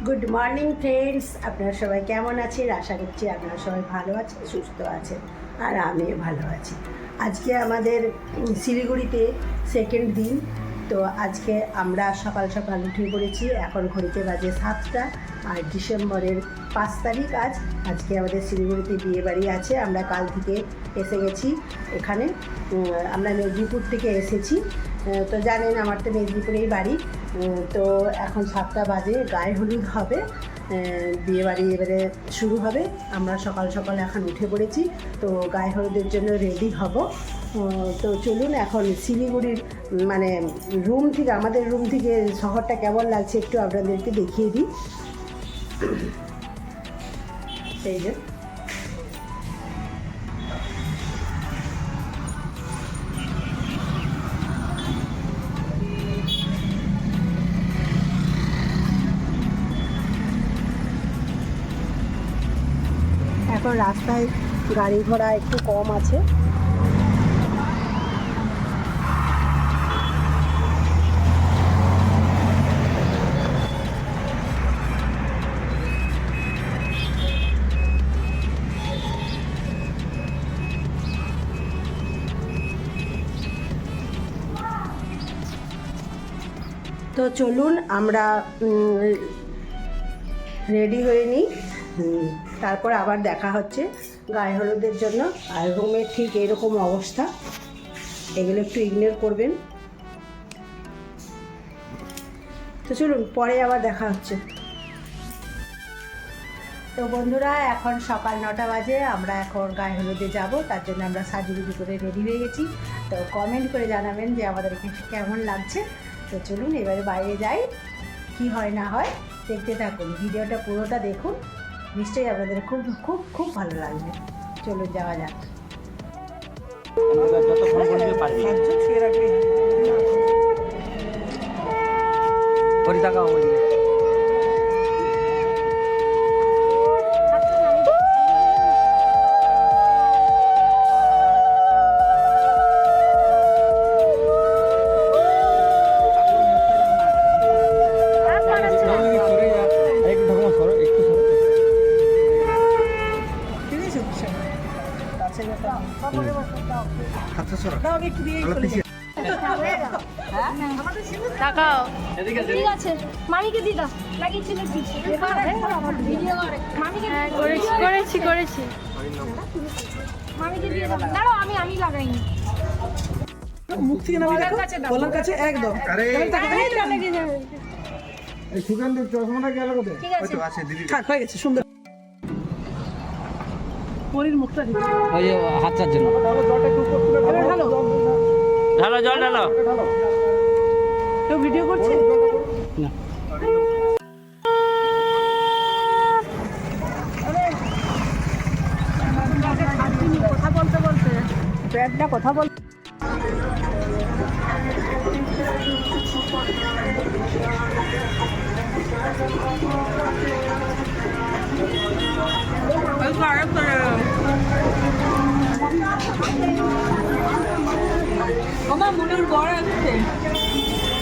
Good morning friends, আপনারা সবাই কেমন আছেন? আশা করছি আপনারা সবাই ভালো আছেন, সুস্থ আছেন, আর আমিও ভালো আছি। আজকে আমাদের শিলিগুড়িতে সেকেন্ড দিন। তো আজকে আমরা সকাল সকাল উঠে পড়েছি। এখন ঘড়িতে বাজে 7টা, আর ডিসেম্বরের 5 তারিখ। আজকে আমাদের শিলিগুড়িতে বিয়েবাড়ি আছে। আমরা কাল থেকে এসে গেছি এখানে। আমরা মেদিনীপুর থেকে এসেছি। তো জানেন আমার তো মেদিনীপুরেই বাড়ি। তো এখন 7টা বাজে, গায়ে হলুদ হবে, বিয়েবাড়ি এবারে শুরু হবে। আমরা সকাল সকাল এখন উঠে পড়েছি, তো গায়ে হলুদের জন্য রেডি হব। তো চলুন এখন শিলিগুড়ির মানে রুম থেকে, আমাদের রুম থেকে শহরটা কেমন লাগছে একটু আপনাদেরকে দেখিয়ে দিই। সেই যে এখন রাস্তায় গাড়ি ঘোড়া একটু কম আছে। তো চলুন আমরা রেডি হয়ে নিই, তারপর আবার দেখা হচ্ছে গায়ে হলুদের জন্য। আর রুমের ঠিক এরকম অবস্থা, এগুলো একটু ইগনোর করবেন। তো চলুন পরে আবার দেখা হচ্ছে। তো বন্ধুরা, এখন সকাল 9টা বাজে, আমরা এখন গায়ে হলুদে যাব। তার জন্য আমরা সাজুগুজু করে রেডি হয়ে গেছি। তো কমেন্ট করে জানাবেন যে আমাদেরকে কেমন লাগছে। তো চলুন এবারে বাইরে যাই, কি হয় না হয় দেখতে থাকুন, ভিডিওটা পুরোটা দেখুন, নিশ্চয়ই আপনাদের খুব খুব খুব ভালো লাগবে। চলুন যাওয়া যাক। ঠিক আছে, মামিকে দিদা লাগিয়েছিল কি? করেছি মামিকে দিয়ে দাও। দাঁড়াও, আমি লাগাইনি। মুখ থেকে গলার কাছে একদম। এই সুগন্ধি চশমাটা গেল কোথায়? ঠিক আছে, থাক, হয়ে গেছে, সুন্দর। পরির মুখটা ঠিক ওই যে হাতটার জন্য ঢালো, জল ঢালো। কেউ ভিডিও করছে না, কথা বলতে বলতে ব্যাগটা কথা বল। আমার মনের বড় আছে,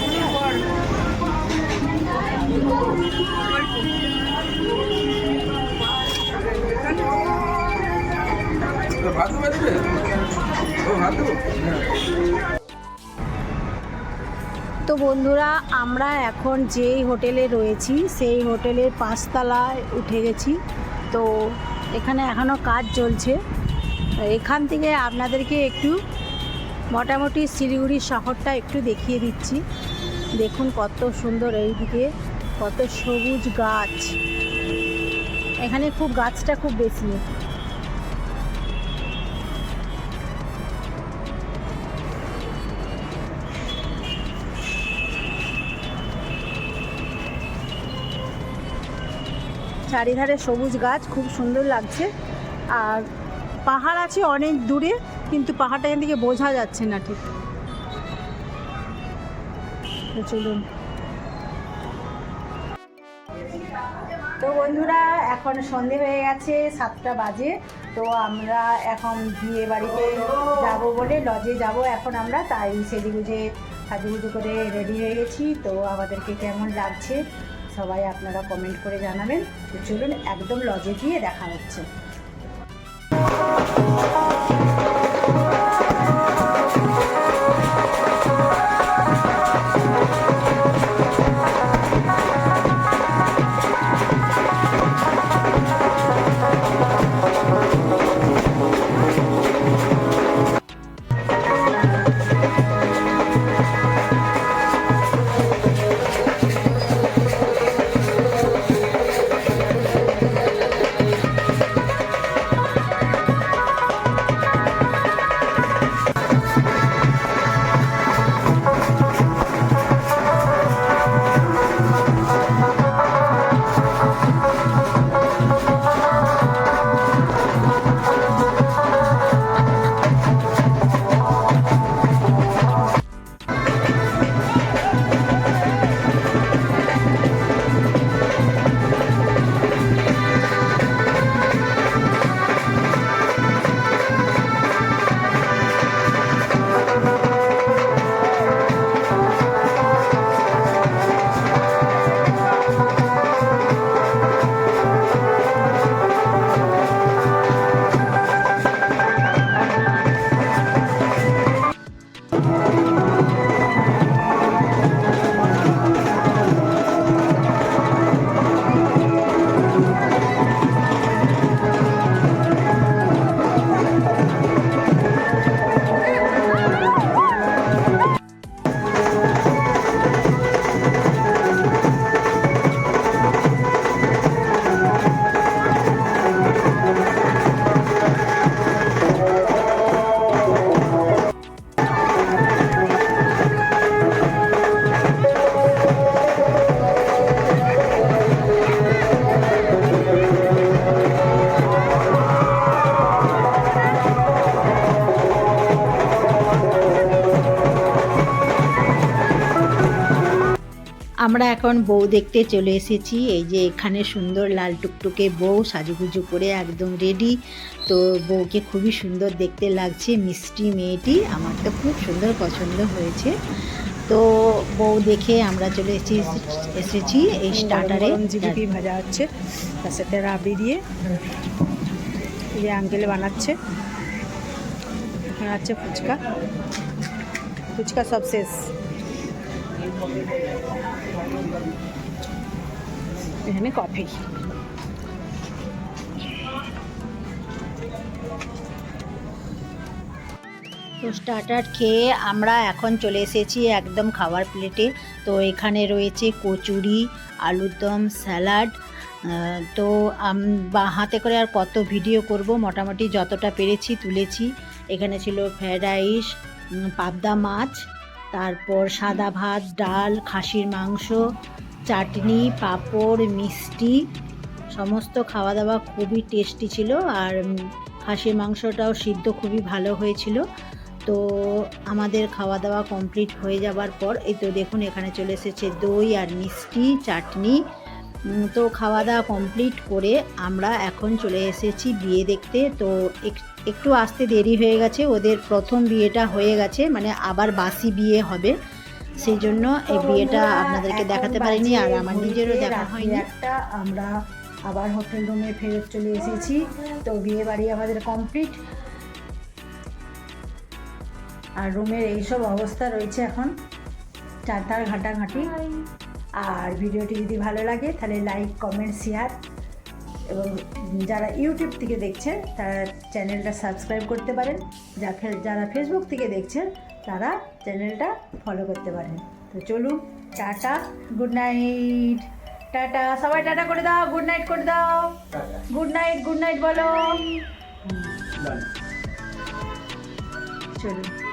মনের বড়। তো বন্ধুরা, আমরা এখন যেই হোটেলে রয়েছি সেই হোটেলের 5 তলায় উঠে গেছি। তো এখানে এখনও কাজ চলছে। এখান থেকে আপনাদেরকে একটু মোটামুটি শিলিগুড়ি শহরটা একটু দেখিয়ে দিচ্ছি। দেখুন কত সুন্দর, এইদিকে কত সবুজ গাছ। এখানে খুব গাছটা খুব বেশি। চারিধারে সবুজ গাছ, খুব সুন্দর লাগছে। আর পাহাড় আছে অনেক দূরে, কিন্তু পাহাড়টা এখান থেকে বোঝা যাচ্ছে না ঠিক। চলুন। তো বন্ধুরা, এখন সন্ধে হয়ে গেছে, 7টা বাজে। তো আমরা এখন বিয়ে বাড়িতে যাব বলে লজে যাব এখন আমরা, তাই সেদিগুজে সাজুগুজু করে রেডি হয়ে গেছি। তো আমাদেরকে কেমন লাগছে সবাই আপনারা কমেন্ট করে জানাবেন। তো চলুন একদম লজে গিয়ে দেখা হচ্ছে। আমরা এখন বউ দেখতে চলে এসেছি। এই যে এখানে সুন্দর লাল টুকটুকে বউ সাজুগুজু করে একদম রেডি। তো বউকে খুবই সুন্দর দেখতে লাগছে, মিষ্টি মেয়েটি, আমার তো খুব সুন্দর পছন্দ হয়েছে। তো বউ দেখে আমরা চলে এসেছি এই স্টার্টারে। জিলিপি ভাজা হচ্ছে, তার সাথে রাবড়ি দিয়ে যে আঙ্কেলে বানাচ্ছে। এখানে আছে ফুচকা, ফুচকা সব শেষ। এখানে কফি। তো স্টার্টার খেয়ে আমরা এখন চলে এসেছি একদম খাবার প্লেটে। তো এখানে রয়েছে কচুরি, আলুর দম, স্যালাড। তো হাতে করে আর কত ভিডিও করব, মোটামুটি যতটা পেরেছি তুলেছি। এখানে ছিল ফ্রায়েড রাইস, পাবদা মাছ, তারপর সাদা ভাত, ডাল, খাসির মাংস, চাটনি, পাঁপড়, মিষ্টি। সমস্ত খাওয়া দাওয়া খুবই টেস্টি ছিল, আর খাসির মাংসটাও সিদ্ধ খুবই ভালো হয়েছিল। তো আমাদের খাওয়া দাওয়া কমপ্লিট হয়ে যাবার পর এই তো দেখুন এখানে চলে এসেছে দই আর মিষ্টি, চাটনি। তো খাওয়া দাওয়া কমপ্লিট করে আমরা এখন চলে এসেছি বিয়ে দেখতে। তো একটু আসতে দেরি হয়ে গেছে, ওদের প্রথম বিয়েটা হয়ে গেছে, মানে আবার বাসি বিয়ে হবে, সেই জন্য এই বিয়েটা আপনাদেরকে দেখাতে পারিনি, আর আমার নিজেরও দেখা হয়নি। একটা আমরা আবার হোটেল রুমে ফেরত চলে এসেছি। তো বিয়ে বাড়ি আমাদের কমপ্লিট, আর রুমের এইসব অবস্থা রয়েছে এখন, চারটার ঘাটাঘাটি। আর ভিডিওটি যদি ভালো লাগে তাহলে লাইক, কমেন্ট, শেয়ার, এবং যারা ইউটিউব থেকে দেখছেন তারা চ্যানেলটা সাবস্ক্রাইব করতে পারেন, যারা ফেসবুক থেকে দেখছেন তারা চ্যানেলটা ফলো করতে পারেন। তো চলুন, টাটা, গুড নাইট। টাটা, সবাই টাটা করে দাও, গুড নাইট করে দাও, গুড নাইট, গুড নাইট বলো। চলুন।